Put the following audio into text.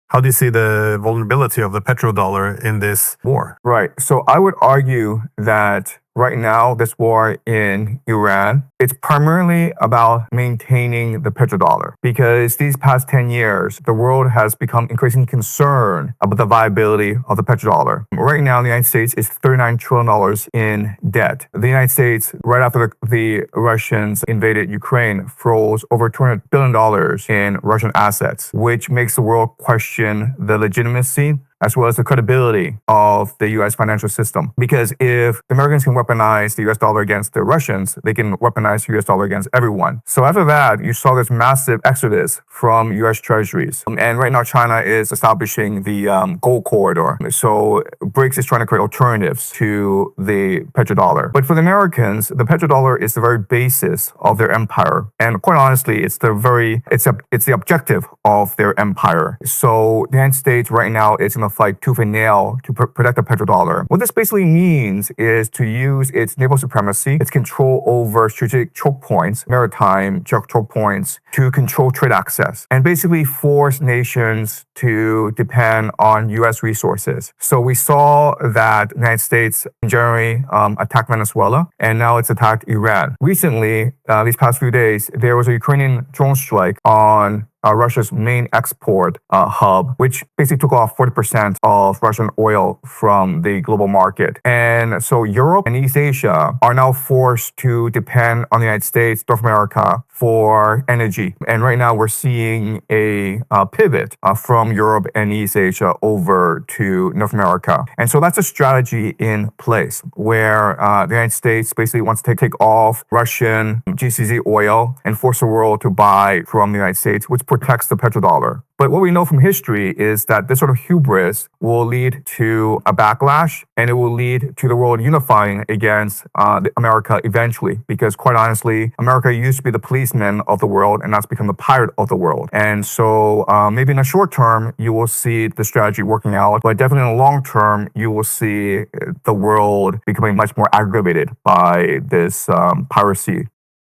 How do you see the vulnerability of the petrodollar in this war? Right. So I would argue that right now, this war in Iran, it's primarily about maintaining the petrodollar because these past 10 years, the world has become increasingly concerned about the viability of the petrodollar. Right now, the United States is $39 trillion in debt. The United States, right after the Russians invaded Ukraine, froze over $200 billion in Russian assets, which makes the world question the legitimacy as well as the credibility of the U.S. financial system. Because if the Americans can weaponize the U.S. dollar against the Russians, they can weaponize the U.S. dollar against everyone. So after that, you saw this massive exodus from U.S. treasuries. And right now, China is establishing the gold corridor. So BRICS is trying to create alternatives to the petrodollar. But for the Americans, the petrodollar is the very basis of their empire. And quite honestly, it's the objective of their empire. So the United States right now is in a fight tooth and nail to protect the petrodollar. What this basically means is to use its naval supremacy, its control over strategic choke points, maritime choke points, to control trade access and basically force nations to depend on U.S. resources. So we saw that the United States in January attacked Venezuela, and now it's attacked Iran. Recently, these past few days, there was a Ukrainian drone strike on Russia's main export hub, which basically took off 40% of Russian oil from the global market. And so Europe and East Asia are now forced to depend on the United States, North America, for energy. And right now we're seeing a pivot from Europe and East Asia over to North America. And so that's a strategy in place where the United States basically wants to take off Russian GCZ oil and force the world to buy from the United States, which protects the petrodollar. But what we know from history is that this sort of hubris will lead to a backlash, and it will lead to the world unifying against America eventually. Because quite honestly, America used to be the policeman of the world, and that's become the pirate of the world. And so maybe in the short term, you will see the strategy working out, but definitely in the long term, you will see the world becoming much more aggravated by this piracy